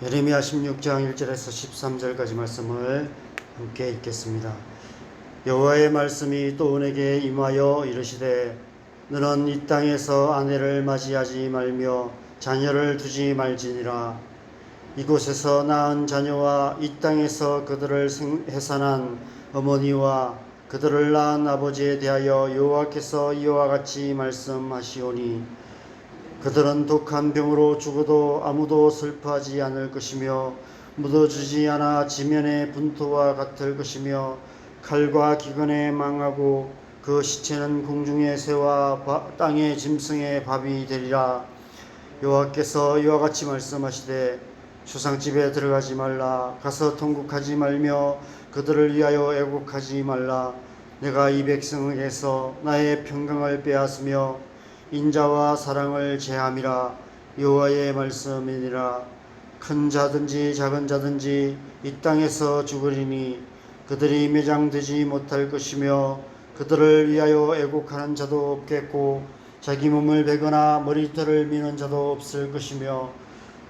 예레미야 16장 1절에서 13절까지 말씀을 함께 읽겠습니다. 여호와의 말씀이 또 내게 임하여 이르시되 너는 이 땅에서 아내를 맞이하지 말며 자녀를 두지 말지니라. 이곳에서 낳은 자녀와 이 땅에서 그들을 해산한 어머니와 그들을 낳은 아버지에 대하여 여호와께서 이와 같이 말씀하시오니 그들은 독한 병으로 죽어도 아무도 슬퍼하지 않을 것이며 묻어주지 않아 지면의 분토와 같을 것이며 칼과 기근에 망하고 그 시체는 공중의 새와 땅의 짐승의 밥이 되리라. 여호와께서 이와 같이 말씀하시되 추상집에 들어가지 말라. 가서 통곡하지 말며 그들을 위하여 애곡하지 말라. 내가 이 백성에게서 나의 평강을 빼앗으며 인자와 사랑을 제함이라. 여호와의 말씀이니라. 큰 자든지 작은 자든지 이 땅에서 죽으리니 그들이 매장되지 못할 것이며 그들을 위하여 애곡하는 자도 없겠고 자기 몸을 베거나 머리털을 미는 자도 없을 것이며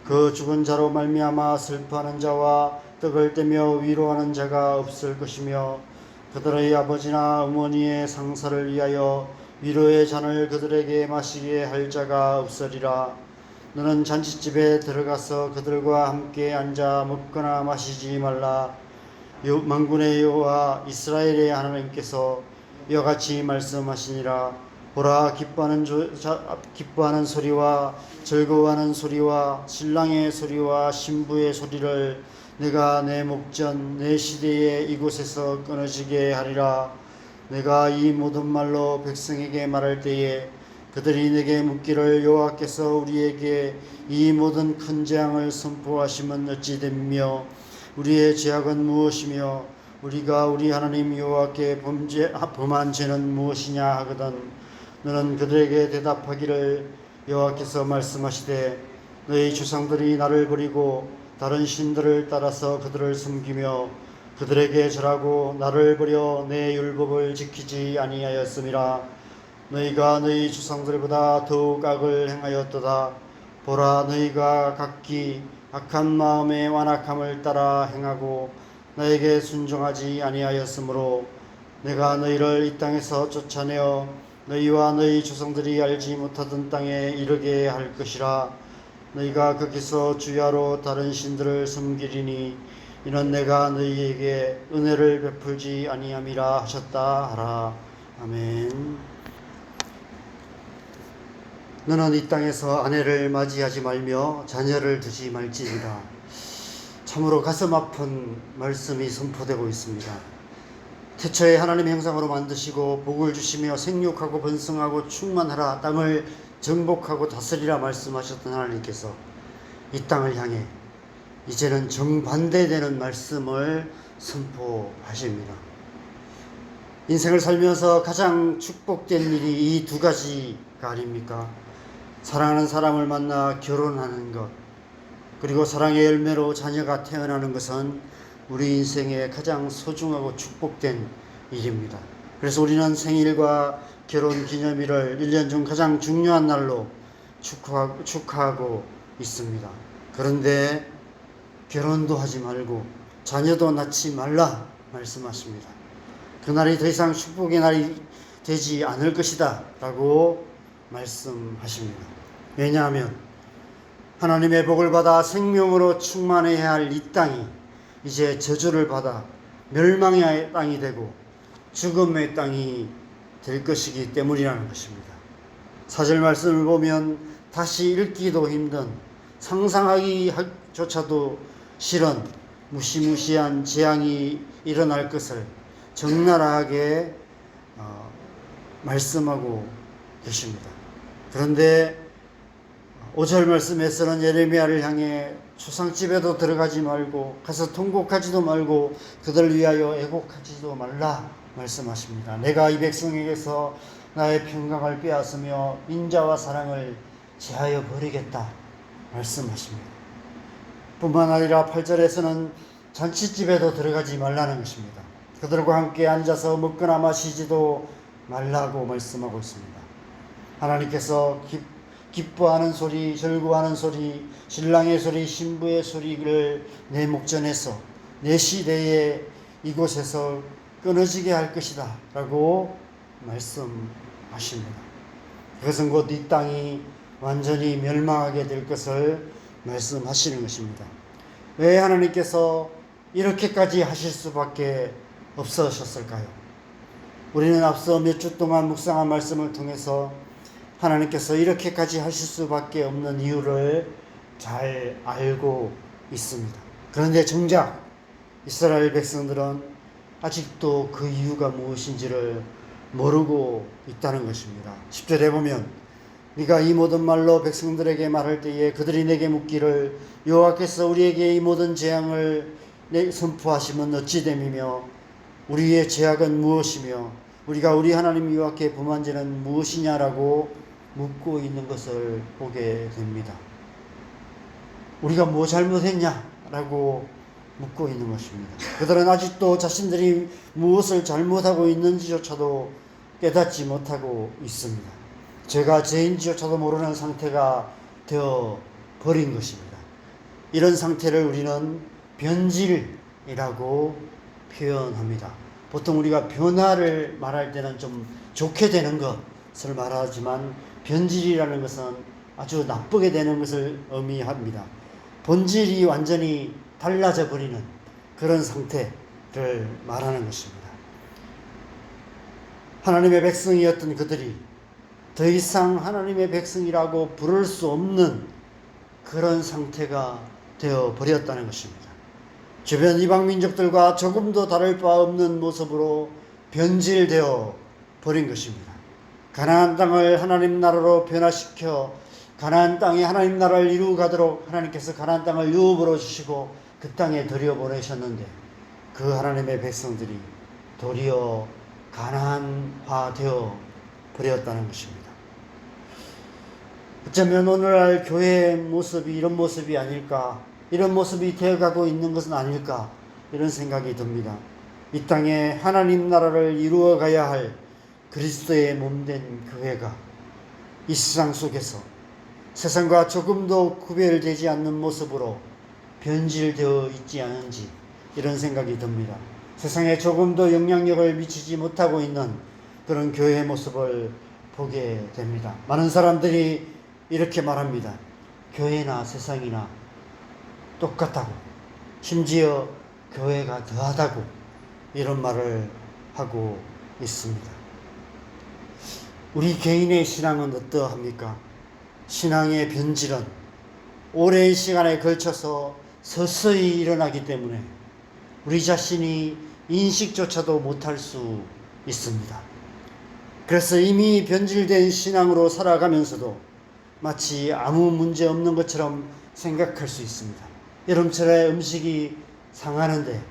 그 죽은 자로 말미암아 슬퍼하는 자와 떡을 떼며 위로하는 자가 없을 것이며 그들의 아버지나 어머니의 상사를 위하여 위로의 잔을 그들에게 마시게 할 자가 없으리라. 너는 잔치집에 들어가서 그들과 함께 앉아 먹거나 마시지 말라. 만군의 여호와 이스라엘의 하나님께서 이와 같이 말씀하시니라. 보라, 기뻐하는 소리와 즐거워하는 소리와 신랑의 소리와 신부의 소리를 내가 내 목전 내 시대에 이곳에서 끊어지게 하리라. 내가 이 모든 말로 백성에게 말할 때에 그들이 내게 묻기를 여호와께서 우리에게 이 모든 큰 재앙을 선포하시면 어찌 되며 우리의 죄악은 무엇이며 우리가 우리 하나님 여호와께 범한 죄는 무엇이냐 하거든 너는 그들에게 대답하기를 여호와께서 말씀하시되 너희 조상들이 나를 버리고 다른 신들을 따라서 그들을 섬기며 그들에게 절하고 나를 버려 내 율법을 지키지 아니하였음이라. 너희가 너희 조상들보다 더욱 악을 행하였도다. 보라, 너희가 각기 악한 마음의 완악함을 따라 행하고 나에게 순종하지 아니하였으므로 내가 너희를 이 땅에서 쫓아내어 너희와 너희 조상들이 알지 못하던 땅에 이르게 할 것이라. 너희가 거기서 주야로 다른 신들을 섬기리니 이는 내가 너희에게 은혜를 베풀지 아니함이라 하셨다 하라. 아멘. 너는 이 땅에서 아내를 맞이하지 말며 자녀를 두지 말지니라. 참으로 가슴 아픈 말씀이 선포되고 있습니다. 태초에 하나님의 형상으로 만드시고 복을 주시며 생육하고 번성하고 충만하라, 땅을 정복하고 다스리라 말씀하셨던 하나님께서 이 땅을 향해 이제는 정반대되는 말씀을 선포하십니다. 인생을 살면서 가장 축복된 일이 이 두 가지가 아닙니까? 사랑하는 사람을 만나 결혼하는 것, 그리고 사랑의 열매로 자녀가 태어나는 것은 우리 인생의 가장 소중하고 축복된 일입니다. 그래서 우리는 생일과 결혼 기념일을 1년 중 가장 중요한 날로 축하하고 있습니다. 그런데 결혼도 하지 말고 자녀도 낳지 말라 말씀하십니다. 그날이 더 이상 축복의 날이 되지 않을 것이다 라고 말씀하십니다. 왜냐하면 하나님의 복을 받아 생명으로 충만해야 할 이 땅이 이제 저주를 받아 멸망의 땅이 되고 죽음의 땅이 될 것이기 때문이라는 것입니다. 사절 말씀을 보면 다시 읽기도 힘든, 상상하기조차도 싫은 무시무시한 재앙이 일어날 것을 적나라하게 말씀하고 계십니다. 그런데 5절 말씀에서는 예레미야를 향해 추상집에도 들어가지 말고 가서 통곡하지도 말고 그들을 위하여 애곡하지도 말라 말씀하십니다. 내가 이 백성에게서 나의 평강을 빼앗으며 인자와 사랑을 제하여 버리겠다 말씀하십니다. 뿐만 아니라 8절에서는 잔치집에도 들어가지 말라는 것입니다. 그들과 함께 앉아서 먹거나 마시지도 말라고 말씀하고 있습니다. 하나님께서 기뻐하는 소리, 절구하는 소리, 신랑의 소리, 신부의 소리를 내 목전에서, 내 시대에 이곳에서 끊어지게 할 것이다 라고 말씀하십니다. 그것은 곧 이 땅이 완전히 멸망하게 될 것을 말씀하시는 것입니다. 왜 하나님께서 이렇게까지 하실 수밖에 없으셨을까요? 우리는 앞서 몇 주 동안 묵상한 말씀을 통해서 하나님께서 이렇게까지 하실 수밖에 없는 이유를 잘 알고 있습니다. 그런데 정작 이스라엘 백성들은 아직도 그 이유가 무엇인지를 모르고 있다는 것입니다. 10절에 보면 네가 이 모든 말로 백성들에게 말할 때에 그들이 내게 묻기를 여호와께서 우리에게 이 모든 재앙을 선포하시면 어찌 됨이며 우리의 죄악은 무엇이며 우리가 우리 하나님 여호와께 범한 죄는 무엇이냐라고 묻고 있는 것을 보게 됩니다. 우리가 뭐 잘못했냐라고 묻고 있는 것입니다. 그들은 아직도 자신들이 무엇을 잘못하고 있는지조차도 깨닫지 못하고 있습니다. 죄가 죄인지조차도 모르는 상태가 되어 버린 것입니다. 이런 상태를 우리는 변질이라고 표현합니다. 보통 우리가 변화를 말할 때는 좀 좋게 되는 것을 말하지만 변질이라는 것은 아주 나쁘게 되는 것을 의미합니다. 본질이 완전히 달라져 버리는 그런 상태를 말하는 것입니다. 하나님의 백성이었던 그들이 더 이상 하나님의 백성이라고 부를 수 없는 그런 상태가 되어 버렸다는 것입니다. 주변 이방 민족들과 조금도 다를 바 없는 모습으로 변질되어 버린 것입니다. 가나안 땅을 하나님 나라로 변화시켜 가나안 땅에 하나님 나라를 이루어가도록 하나님께서 가나안 땅을 유업으로 주시고 그 땅에 들여보내셨는데 그 하나님의 백성들이 도리어 가나안화 되어 버렸다는 것입니다. 어쩌면 오늘날 교회의 모습이 이런 모습이 아닐까, 이런 모습이 되어가고 있는 것은 아닐까, 이런 생각이 듭니다. 이 땅에 하나님 나라를 이루어 가야 할 그리스도의 몸된 교회가 이 세상 속에서 세상과 조금도 구별되지 않는 모습으로 변질되어 있지 않은지 이런 생각이 듭니다. 세상에 조금도 영향력을 미치지 못하고 있는 그런 교회의 모습을 보게 됩니다. 많은 사람들이 이렇게 말합니다. 교회나 세상이나 똑같다고, 심지어 교회가 더하다고 이런 말을 하고 있습니다. 우리 개인의 신앙은 어떠합니까? 신앙의 변질은 오랜 시간에 걸쳐서 서서히 일어나기 때문에 우리 자신이 인식조차도 못할 수 있습니다. 그래서 이미 변질된 신앙으로 살아가면서도 마치 아무 문제 없는 것처럼 생각할 수 있습니다. 여름철에 음식이 상하는데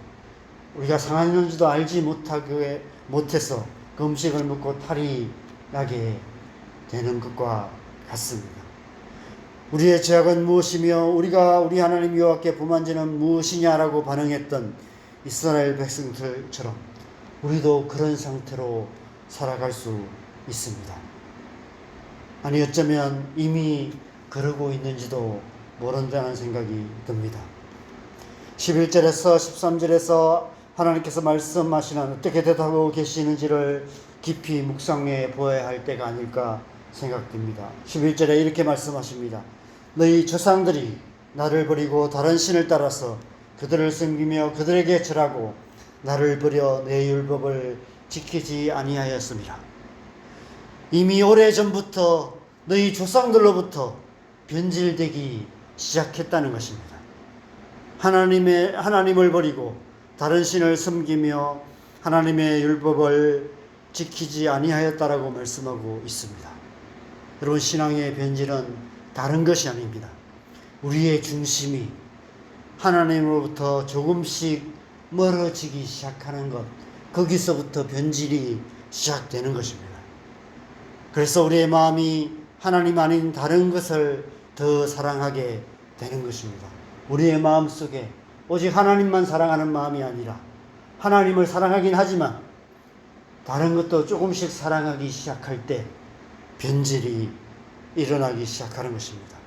우리가 상하는지도 알지 못해서 그 음식을 먹고 탈이 나게 되는 것과 같습니다. 우리의 죄악은 무엇이며 우리가 우리 하나님 여호와께 범한 죄는 무엇이냐라고 반응했던 이스라엘 백성들처럼 우리도 그런 상태로 살아갈 수 있습니다. 아니 어쩌면 이미 그러고 있는지도 모른다는 생각이 듭니다. 11절에서 13절에서 하나님께서 말씀하시는 어떻게 대답하고 계시는지를 깊이 묵상해 보아야 할 때가 아닐까 생각됩니다. 11절에 이렇게 말씀하십니다. 너희 조상들이 나를 버리고 다른 신을 따라서 그들을 섬기며 그들에게 절하고 나를 버려 내 율법을 지키지 아니하였습니다. 이미 오래전부터 너희 조상들로부터 변질되기 시작했다는 것입니다. 하나님을 버리고 다른 신을 섬기며 하나님의 율법을 지키지 아니하였다라고 말씀하고 있습니다. 여러분, 신앙의 변질은 다른 것이 아닙니다. 우리의 중심이 하나님으로부터 조금씩 멀어지기 시작하는 것, 거기서부터 변질이 시작되는 것입니다. 그래서 우리의 마음이 하나님 아닌 다른 것을 더 사랑하게 되는 것입니다. 우리의 마음 속에 오직 하나님만 사랑하는 마음이 아니라 하나님을 사랑하긴 하지만 다른 것도 조금씩 사랑하기 시작할 때 변질이 일어나기 시작하는 것입니다.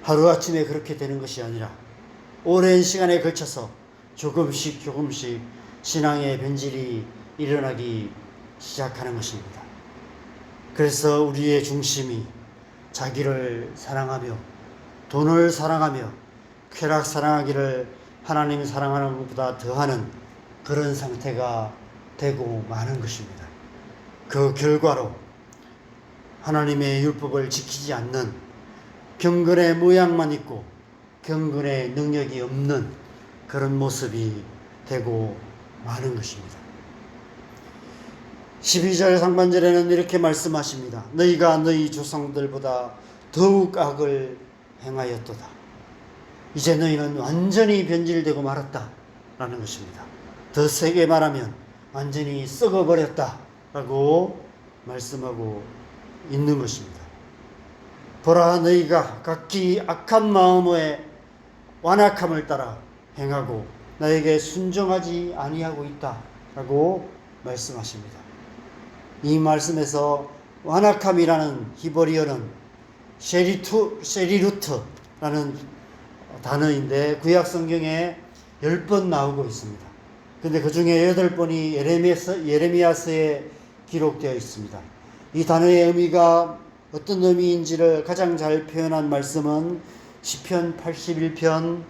하루아침에 그렇게 되는 것이 아니라 오랜 시간에 걸쳐서 조금씩 신앙의 변질이 일어나기 시작하는 것입니다. 그래서 우리의 중심이 자기를 사랑하며 돈을 사랑하며 쾌락 사랑하기를 하나님 사랑하는 것보다 더하는 그런 상태가 되고 마는 것입니다. 그 결과로 하나님의 율법을 지키지 않는 경건의 모양만 있고 경건의 능력이 없는 그런 모습이 되고 마는 것입니다. 12절 상반절에는 이렇게 말씀하십니다. 너희가 너희 조상들보다 더욱 악을 행하였도다. 이제 너희는 완전히 변질되고 말았다 라는 것입니다. 더 세게 말하면 완전히 썩어버렸다 라고 말씀하고 있는 것입니다. 보라, 너희가 각기 악한 마음의 완악함을 따라 행하고 나에게 순종하지 아니하고 있다 라고 말씀하십니다. 이 말씀에서 완악함이라는 히브리어는 쉐리루트라는 단어인데 구약 성경에 10번 나오고 있습니다. 근데 그 중에 8번이 예레미야서에 기록되어 있습니다. 이 단어의 의미가 어떤 의미인지를 가장 잘 표현한 말씀은 시편 81편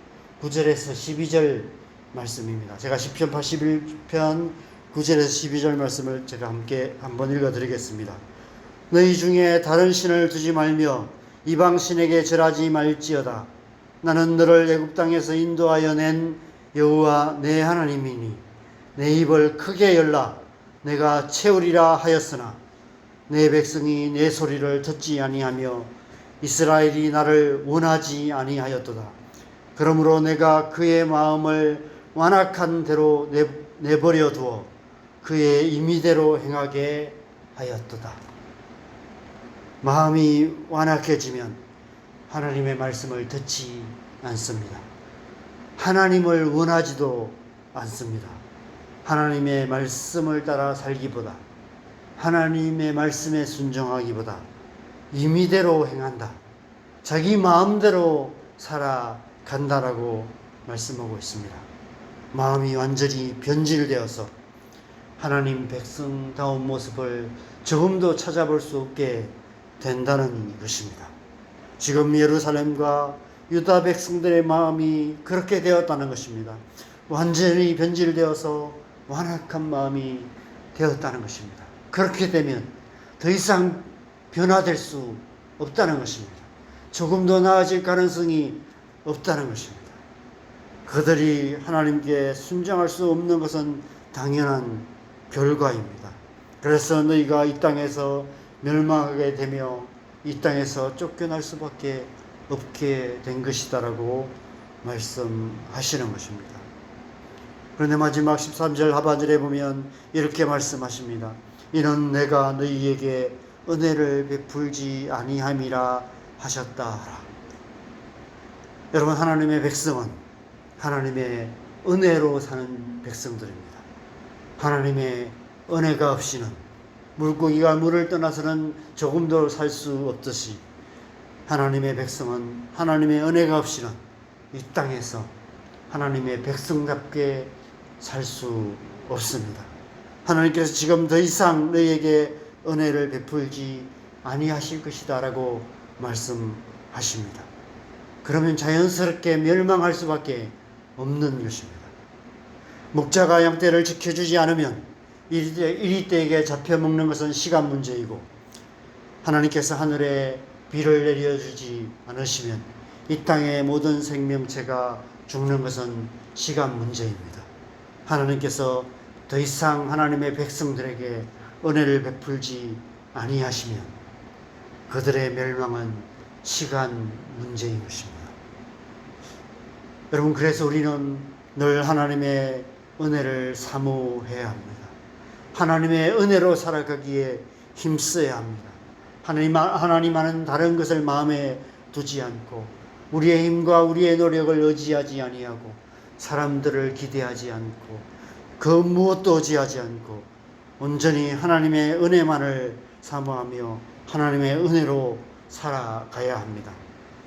9절에서 12절 말씀입니다. 제가 시편 81편 9절에서 12절 말씀을 제가 함께 한번 읽어드리겠습니다. 너희 중에 다른 신을 두지 말며 이방 신에게 절하지 말지어다. 나는 너를 애굽 땅에서 인도하여 낸 여호와 내 하나님이니 내 입을 크게 열라 내가 채우리라 하였으나 내 백성이 내 소리를 듣지 아니하며 이스라엘이 나를 원하지 아니하였도다. 그러므로 내가 그의 마음을 완악한 대로 내버려 두어 그의 임의대로 행하게 하였도다. 마음이 완악해지면 하나님의 말씀을 듣지 않습니다. 하나님을 원하지도 않습니다. 하나님의 말씀을 따라 살기보다 하나님의 말씀에 순종하기보다 임의대로 행한다. 자기 마음대로 살아간다라고 말씀하고 있습니다. 마음이 완전히 변질되어서 하나님 백성다운 모습을 조금도 찾아볼 수 없게 된다는 것입니다. 지금 예루살렘과 유다 백성들의 마음이 그렇게 되었다는 것입니다. 완전히 변질되어서 완악한 마음이 되었다는 것입니다. 그렇게 되면 더 이상 변화될 수 없다는 것입니다. 조금 더 나아질 가능성이 없다는 것입니다. 그들이 하나님께 순종할 수 없는 것은 당연한 결과입니다. 그래서 너희가 이 땅에서 멸망하게 되며 이 땅에서 쫓겨날 수밖에 없게 된 것이다라고 말씀하시는 것입니다. 그런데 마지막 13절 하반절에 보면 이렇게 말씀하십니다. 이는 내가 너희에게 은혜를 베풀지 아니함이라 하셨다. 여러분, 하나님의 백성은 하나님의 은혜로 사는 백성들입니다. 하나님의 은혜가 없이는 물고기가 물을 떠나서는 조금도 살 수 없듯이 하나님의 백성은 하나님의 은혜가 없이는 이 땅에서 하나님의 백성답게 살 수 없습니다. 하나님께서 지금 더 이상 너희에게 은혜를 베풀지 아니하실 것이다 라고 말씀하십니다. 그러면 자연스럽게 멸망할 수밖에 없는 것입니다. 목자가 양떼를 지켜주지 않으면 이리떼에게 잡혀먹는 것은 시간 문제이고 하나님께서 하늘에 비를 내려주지 않으시면 이 땅의 모든 생명체가 죽는 것은 시간 문제입니다. 하나님께서 더 이상 하나님의 백성들에게 은혜를 베풀지 아니하시면 그들의 멸망은 시간 문제인 것입니다. 여러분, 그래서 우리는 늘 하나님의 은혜를 사모해야 합니다. 하나님의 은혜로 살아가기에 힘써야 합니다. 하나님과는 다른 것을 마음에 두지 않고 우리의 힘과 우리의 노력을 의지하지 아니하고 사람들을 기대하지 않고 그 무엇도 의지하지 않고 온전히 하나님의 은혜만을 사모하며 하나님의 은혜로 살아가야 합니다.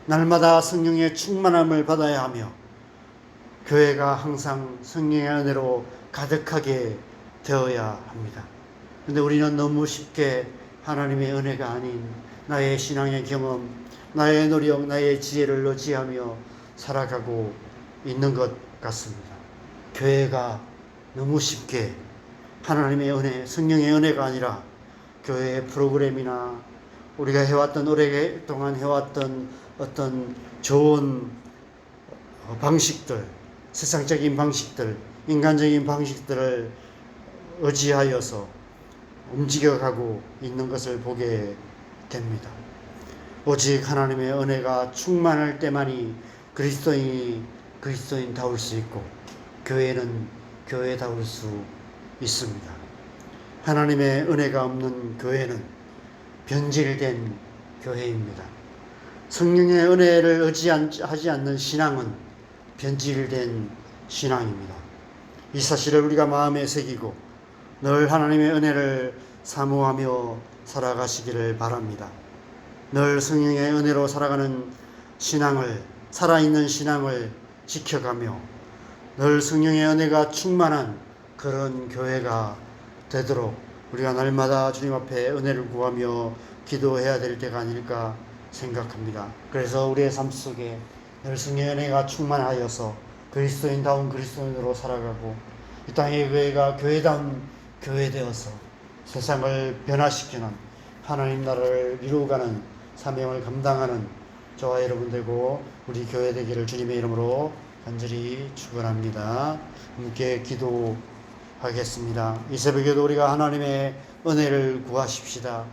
날마다 성령의 충만함을 받아야 하며 교회가 항상 성령의 은혜로 가득하게 되어야 합니다. 그런데 우리는 너무 쉽게 하나님의 은혜가 아닌 나의 신앙의 경험, 나의 노력, 나의 지혜를 의지하며 살아가고 있는 것 같습니다. 교회가 너무 쉽게 하나님의 은혜, 성령의 은혜가 아니라 교회의 프로그램이나 우리가 해왔던 오랫동안 해왔던 어떤 좋은 방식들, 세상적인 방식들, 인간적인 방식들을 의지하여서 움직여가고 있는 것을 보게 됩니다. 오직 하나님의 은혜가 충만할 때만이 그리스도인이 그리스도인다울 수 있고 교회는 교회다울 수 있습니다. 하나님의 은혜가 없는 교회는 변질된 교회입니다. 성령의 은혜를 의지하지 않는 신앙은 변질된 신앙입니다. 이 사실을 우리가 마음에 새기고 늘 하나님의 은혜를 사모하며 살아가시기를 바랍니다. 늘 성령의 은혜로 살아가는 신앙을, 살아있는 신앙을 지켜가며 늘 성령의 은혜가 충만한 그런 교회가 되도록 우리가 날마다 주님 앞에 은혜를 구하며 기도해야 될 때가 아닐까 생각합니다. 그래서 우리의 삶 속에 늘 성령의 은혜가 충만하여서 그리스도인다운 그리스도인으로 살아가고 이 땅의 교회가 교회다운 교회 되어서 세상을 변화시키는 하나님 나라를 이루어가는 사명을 감당하는 저와 여러분 되고 우리 교회 되기를 주님의 이름으로 간절히 축원합니다. 함께 기도하겠습니다. 이 새벽에도 우리가 하나님의 은혜를 구하십시다.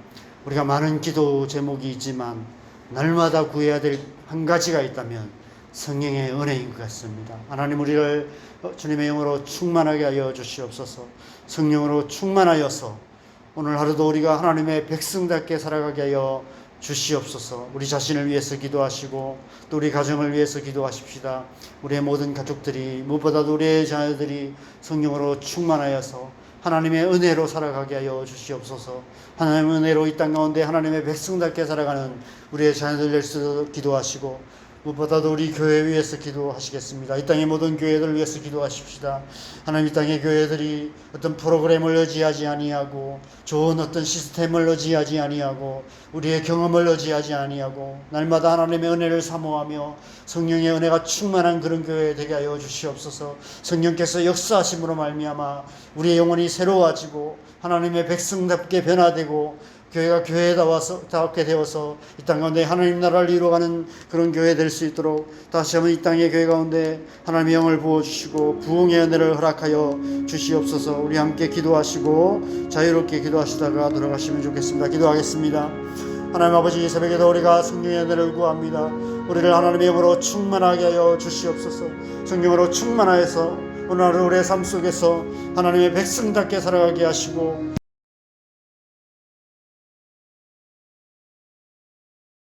우리가 많은 기도 제목이 있지만 날마다 구해야 될 한 가지가 있다면 성령의 은혜인 것 같습니다. 하나님 우리를 주님의 영으로 충만하게 하여 주시옵소서. 성령으로 충만하여서 오늘 하루도 우리가 하나님의 백성답게 살아가게 하여 주시옵소서. 우리 자신을 위해서 기도하시고 또 우리 가정을 위해서 기도하십시다. 우리의 모든 가족들이 무엇보다도 우리의 자녀들이 성령으로 충만하여서 하나님의 은혜로 살아가게 하여 주시옵소서. 하나님의 은혜로 이 땅 가운데 하나님의 백성답게 살아가는 우리의 자녀들 위해서 기도하시고 무엇보다도 우리 교회 위해서 기도하시겠습니다. 이 땅의 모든 교회들 위해서 기도하십시다. 하나님 이 땅의 교회들이 어떤 프로그램을 의지하지 아니하고 좋은 어떤 시스템을 의지하지 아니하고 우리의 경험을 의지하지 아니하고 날마다 하나님의 은혜를 사모하며 성령의 은혜가 충만한 그런 교회 되게 하여 주시옵소서. 성령께서 역사하심으로 말미암아 우리의 영혼이 새로워지고 하나님의 백성답게 변화되고 교회가 교회다웠게 되어서 이 땅 가운데 하나님 나라를 이루어가는 그런 교회 될 수 있도록 다시 한번 이 땅의 교회 가운데 하나님의 영을 부어주시고 부흥의 은혜를 허락하여 주시옵소서. 우리 함께 기도하시고 자유롭게 기도하시다가 들어가시면 좋겠습니다. 기도하겠습니다. 하나님 아버지, 이 새벽에도 우리가 성령의 은혜를 구합니다. 우리를 하나님의 영으로 충만하게 하여 주시옵소서. 성령으로 충만하여서 오늘 하루 우리의 삶 속에서 하나님의 백성답게 살아가게 하시고